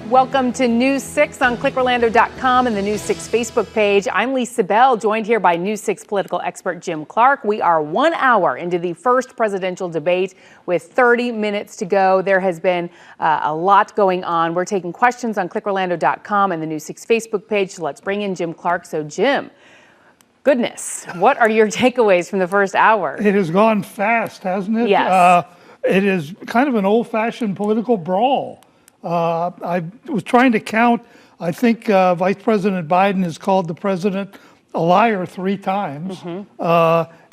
Welcome to News 6 on clickorlando.com and the News 6 Facebook page. I'm Lisa Bell, joined here by News 6 political expert Jim Clark. We are 1 hour into the first presidential debate with 30 minutes to go. There has been a lot going on. We're taking questions on clickorlando.com and the News 6 Facebook page. So let's bring in Jim Clark. So Jim, goodness, what are your takeaways from the first hour? It has gone fast, hasn't it? Yes. It is kind of an old-fashioned political brawl. I was trying to count. I think Vice President Biden has called the president a liar 3 times,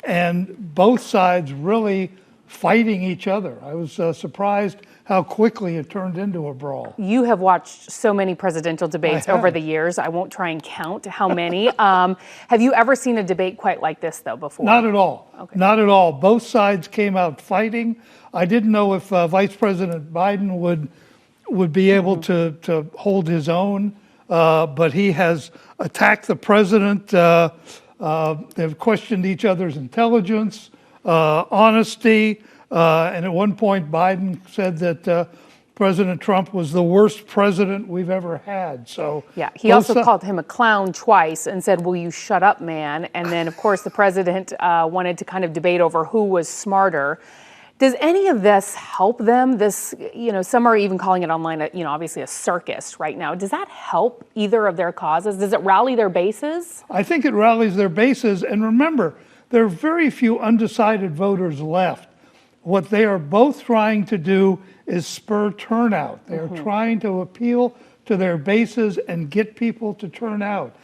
and both sides really fighting each other. I was surprised how quickly it turned into a brawl. You have watched so many presidential debates over the years. I won't try and count how many. Have you ever seen a debate quite like this, though, before? Not at all. Okay. Not at all. Both sides came out fighting. I didn't know if Vice President Biden would be able to hold his own, but he has attacked the president. They've questioned each other's intelligence, honesty, and at one point Biden said that President Trump was the worst president we've ever had. So yeah, he also called him a clown twice and said, "Will you shut up, man?" And then, of course, the president wanted to kind of debate over who was smarter. Does any of this help them? This, some are even calling it online, obviously a circus right now. Does that help either of their causes? Does it rally their bases? I think it rallies their bases. And remember, there are very few undecided voters left. What they are both trying to do is spur turnout. They are trying to appeal to their bases and get people to turn out.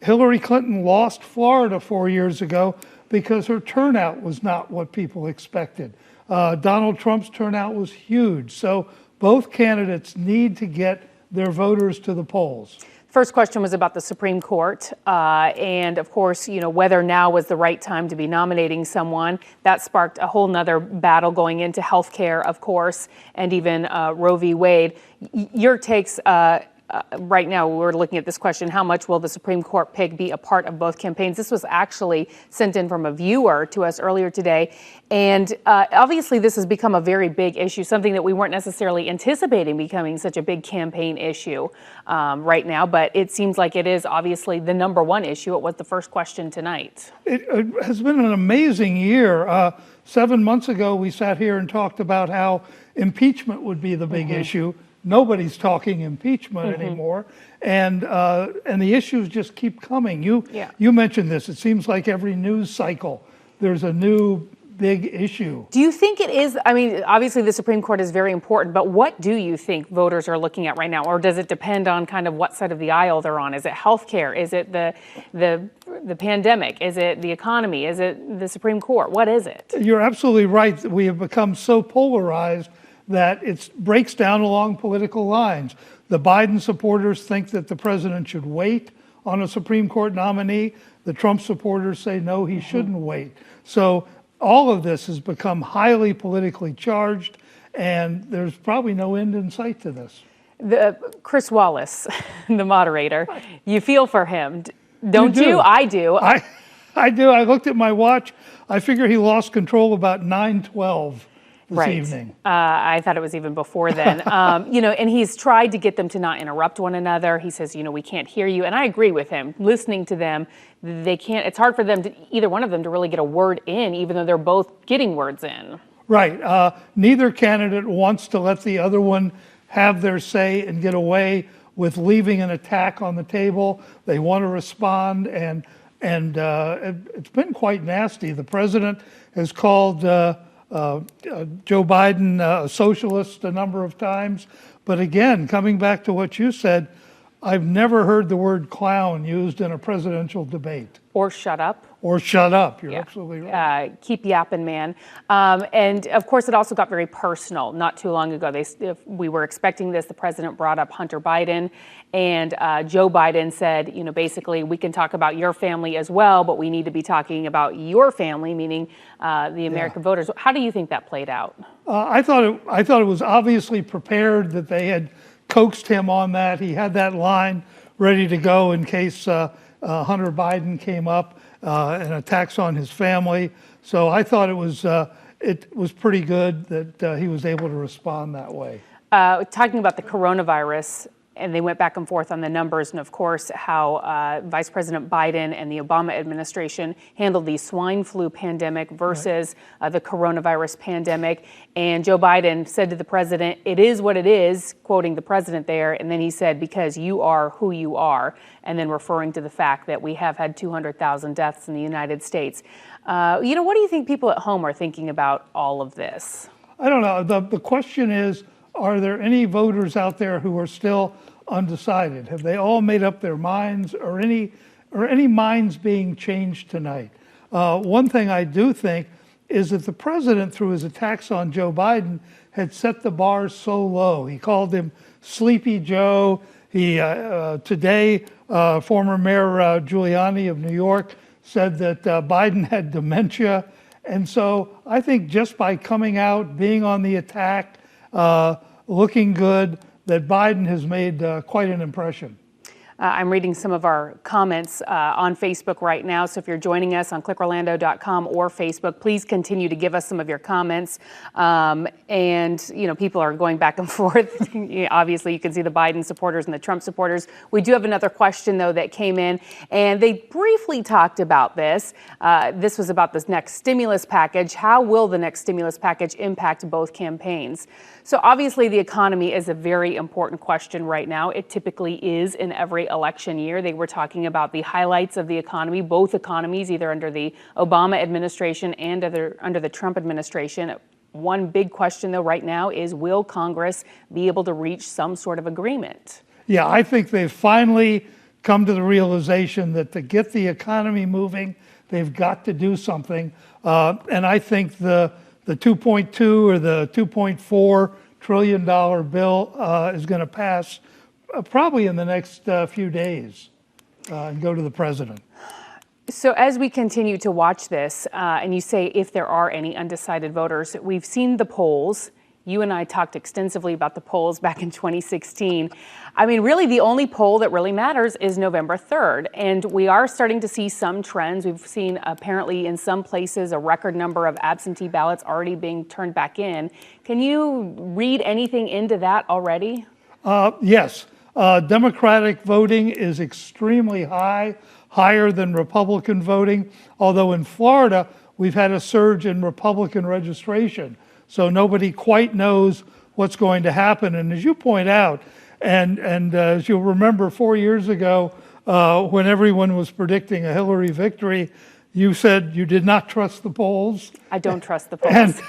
Hillary Clinton lost Florida 4 years ago because her turnout was not what people expected. Donald Trump's turnout was huge. So both candidates need to get their voters to the polls. First question was about the Supreme Court. And of course, whether now was the right time to be nominating someone. That sparked a whole nother battle going into health care, of course, and even Roe v. Wade. Your takes right now, we're looking at this question: how much will the Supreme Court pick be a part of both campaigns? This was actually sent in from a viewer to us earlier today. And obviously, this has become a very big issue, something that we weren't necessarily anticipating becoming such a big campaign issue right now. But it seems like it is obviously the number one issue. It was the first question tonight. It has been an amazing year. 7 months ago, we sat here and talked about how impeachment would be the big issue. Nobody's talking impeachment anymore, and the issues just keep coming. You mentioned this. It seems like every news cycle there's a new big issue. Do you think it is? I mean, obviously the Supreme Court is very important, but what do you think voters are looking at right now, or does it depend on kind of what side of the aisle they're on? Is it healthcare? Is it the pandemic? Is it the economy? Is it the Supreme Court? What is it? You're absolutely right. We have become so polarized that it breaks down along political lines. The Biden supporters think that the president should wait on a Supreme Court nominee. The Trump supporters say, no, he shouldn't wait. So all of this has become highly politically charged, and there's probably no end in sight to this. Chris Wallace, the moderator, you feel for him, don't you? I do. I do. I looked at my watch. I figure he lost control about 9:12. This evening. I thought it was even before then. And he's tried to get them to not interrupt one another. He says, we can't hear you. And I agree with him. Listening to them, they can't. It's hard for them either one of them to really get a word in, even though they're both getting words in. Right. Neither candidate wants to let the other one have their say and get away with leaving an attack on the table. They want to respond, and it's been quite nasty. The president has called Joe Biden a socialist a number of times. But again, coming back to what you said, I've never heard the word clown used in a presidential debate. Or shut up. Or shut up. You're absolutely right. Keep yapping, man. And of course, it also got very personal. Not too long ago, we were expecting this. The president brought up Hunter Biden, and Joe Biden said, basically, we can talk about your family as well, but we need to be talking about your family, meaning the American voters. How do you think that played out? I thought it was obviously prepared, that they had coaxed him on that. He had that line ready to go in case Hunter Biden came up and attacks on his family. So I thought it was pretty good that he was able to respond that way. Talking about the coronavirus, and they went back and forth on the numbers, and of course how Vice President Biden and the Obama administration handled the swine flu pandemic versus the coronavirus pandemic. And Joe Biden said to the president, "It is what it is," quoting the president there, and then he said, "Because you are who you are," and then referring to the fact that we have had 200,000 deaths in the United States. What do you think people at home are thinking about all of this? I don't know. The question is, are there any voters out there who are still undecided? Have they all made up their minds, or any minds being changed tonight? One thing I do think is that the president, through his attacks on Joe Biden, had set the bar so low. He called him Sleepy Joe. Today, former Mayor Giuliani of New York said that Biden had dementia. And so I think just by coming out, being on the attack, looking good, that Biden has made quite an impression. I'm reading some of our comments on Facebook right now. So if you're joining us on clickorlando.com or Facebook, please continue to give us some of your comments. People are going back and forth. Obviously, you can see the Biden supporters and the Trump supporters. We do have another question, though, that came in, and they briefly talked about this. This was about this next stimulus package. How will the next stimulus package impact both campaigns? So obviously, the economy is a very important question right now. It typically is in every election year. They were talking about the highlights of the economy, both economies, either under the Obama administration and under the Trump administration. One big question, though, right now is, will Congress be able to reach some sort of agreement? Yeah, I think they've finally come to the realization that to get the economy moving, they've got to do something. And I think the 2.2 or the $2.4 trillion bill is going to pass probably in the next few days and go to the president. So as we continue to watch this, and you say if there are any undecided voters, we've seen the polls. You and I talked extensively about the polls back in 2016. I mean, really, the only poll that really matters is November 3rd. And we are starting to see some trends. We've seen, apparently, in some places, a record number of absentee ballots already being turned back in. Can you read anything into that already? Yes. Democratic voting is extremely high, higher than Republican voting. Although in Florida, we've had a surge in Republican registration. So nobody quite knows what's going to happen. And as you point out, and as you'll remember 4 years ago, when everyone was predicting a Hillary victory, you said you did not trust the polls. I don't trust the polls.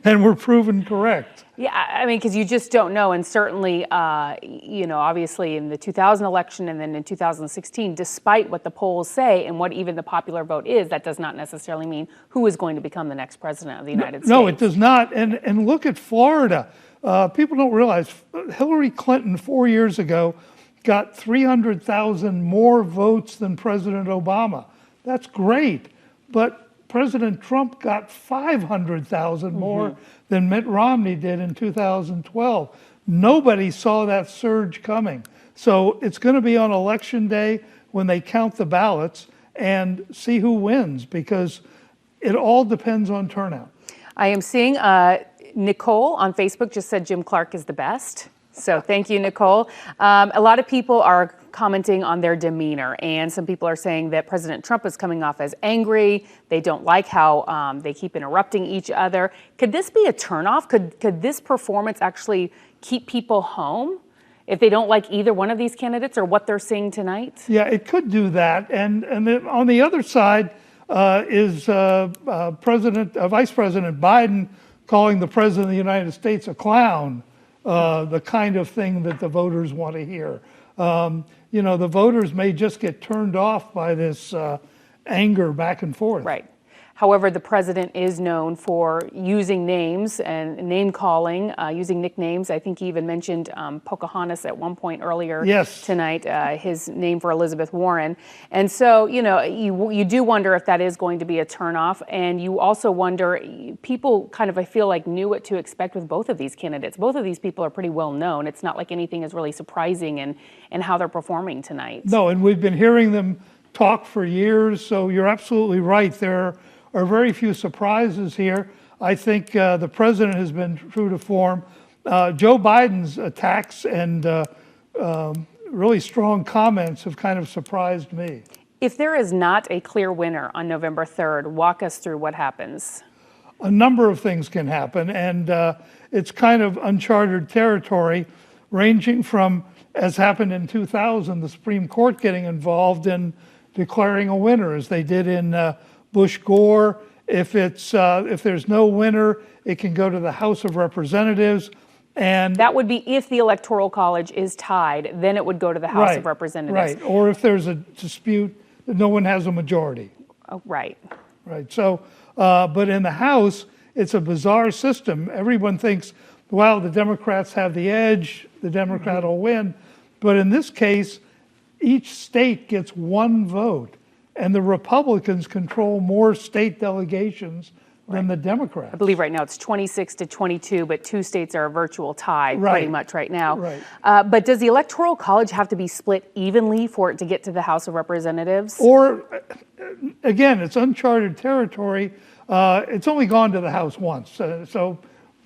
And we're proven correct. Yeah, I mean, because you just don't know. And certainly, obviously in the 2000 election and then in 2016, despite what the polls say and what even the popular vote is, that does not necessarily mean who is going to become the next president of the United States. No, it does not. And look at Florida. People don't realize Hillary Clinton 4 years ago got 300,000 more votes than President Obama. That's great. But President Trump got 500,000 more than Mitt Romney did in 2012. Nobody saw that surge coming. So it's going to be on Election Day when they count the ballots and see who wins, because it all depends on turnout. I am seeing Nicole on Facebook just said Jim Clark is the best. So thank you, Nicole. A lot of people are commenting on their demeanor, and some people are saying that President Trump is coming off as angry. They don't like how they keep interrupting each other. Could this be a turnoff? Could this performance actually keep people home if they don't like either one of these candidates or what they're seeing tonight? Yeah, it could do that. And on the other side is Vice President Biden calling the President of the United States a clown, the kind of thing that the voters want to hear. The voters may just get turned off by this anger back and forth. Right. However, the president is known for using names and name calling, using nicknames. I think he even mentioned Pocahontas at one point earlier tonight, his name for Elizabeth Warren. And so, you do wonder if that is going to be a turnoff. And you also wonder, people kind of, I feel like, knew what to expect with both of these candidates. Both of these people are pretty well known. It's not like anything is really surprising in how they're performing tonight. No, and we've been hearing them talk for years. So you're absolutely right. There are very few surprises here. I think the president has been true to form. Joe Biden's attacks and really strong comments have kind of surprised me. If there is not a clear winner on November 3rd, walk us through what happens. A number of things can happen, and it's kind of uncharted territory, ranging from, as happened in 2000, the Supreme Court getting involved in declaring a winner, as they did in Bush-Gore. If there's no winner, it can go to the House of Representatives. And that would be if the Electoral College is tied, then it would go to the House of Representatives. Right, or if there's a dispute that no one has a majority. Oh, right. Right, so, but in the House, it's a bizarre system. Everyone thinks, well, the Democrats have the edge, the Democrat will win. But in this case, each state gets one vote, and the Republicans control more state delegations than the Democrats. I believe right now it's 26 to 22, but 2 states are a virtual tie pretty much right now. Right. But does the Electoral College have to be split evenly for it to get to the House of Representatives? Or, again, it's uncharted territory. It's only gone to the House once, so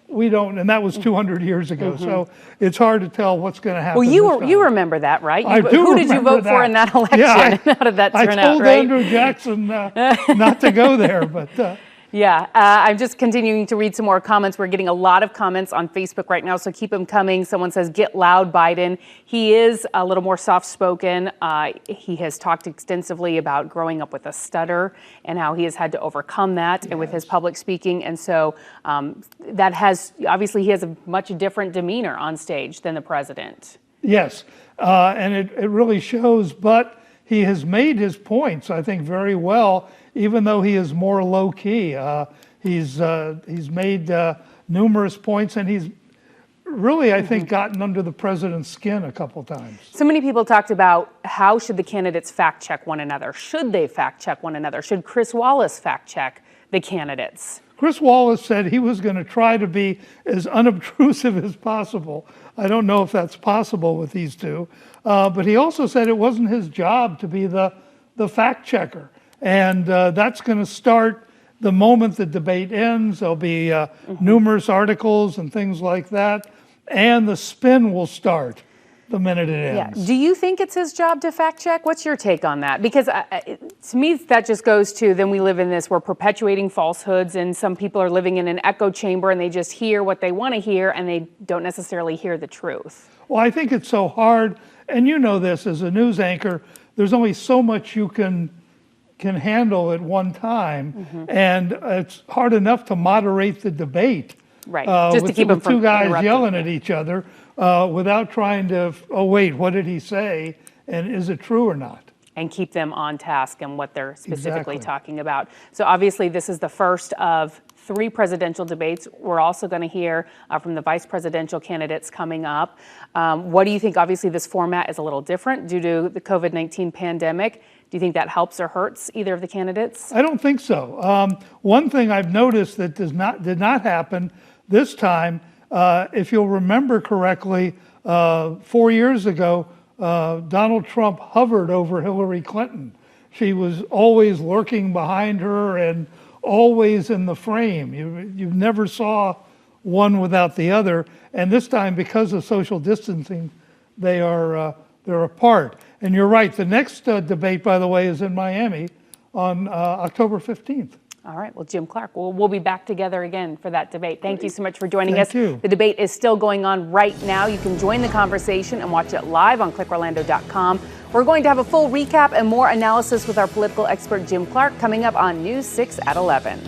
we don't, and that was 200 years ago. So it's hard to tell what's going to happen. Well, you remember that, right? I do. Who did you vote for in that election? Yeah, How did that turn out? I told right? Andrew Jackson not to go there, but. Yeah, I'm just continuing to read some more comments. We're getting a lot of comments on Facebook right now, so keep them coming. Someone says, get loud, Biden. He is a little more soft-spoken. He has talked extensively about growing up with a stutter and how he has had to overcome that and with his public speaking. And so that has, obviously, he has a much different demeanor on stage than the president. Yes, and it really shows, but he has made his points, I think, very well, even though he is more low-key. He's made numerous points, and he's really, I think, gotten under the president's skin a couple times. So many people talked about how should the candidates fact-check one another? Should they fact-check one another? Should Chris Wallace fact-check the candidates? Chris Wallace said he was going to try to be as unobtrusive as possible. I don't know if that's possible with these two. But he also said it wasn't his job to be the fact checker. And that's going to start the moment the debate ends. There'll be numerous articles and things like that. And the spin will start the minute it ends. Yeah. Do you think it's his job to fact check? What's your take on that? Because to me, that just goes to, then we live in this, we're perpetuating falsehoods, and some people are living in an echo chamber and they just hear what they want to hear and they don't necessarily hear the truth. Well, I think it's so hard, and you know this as a news anchor, there's only so much you can handle at one time, and it's hard enough to moderate the debate. Right, just to keep them from two guys interrupting. Yelling at each other without trying to, oh wait, what did he say, and is it true or not? And keep them on task and what they're specifically Exactly. talking about. So obviously this is the first of 3 presidential debates. We're also going to hear from the vice presidential candidates coming up. What do you think? Obviously this format is a little different due to the COVID-19 pandemic. Do you think that helps or hurts either of the candidates? I don't think so. One thing I've noticed that did not happen this time, if you'll remember correctly, 4 years ago, Donald Trump hovered over Hillary Clinton. She was always lurking behind her and always in the frame. You never saw one without the other. And this time, because of social distancing, they're apart. And you're right. The next debate, by the way, is in Miami on October 15th. All right. Well, Jim Clark, we'll be back together again for that debate. Thank you so much for joining Thank us. you. The debate is still going on right now. You can join the conversation and watch it live on clickorlando.com. We're going to have a full recap and more analysis with our political expert, Jim Clark, coming up on News 6 at 11.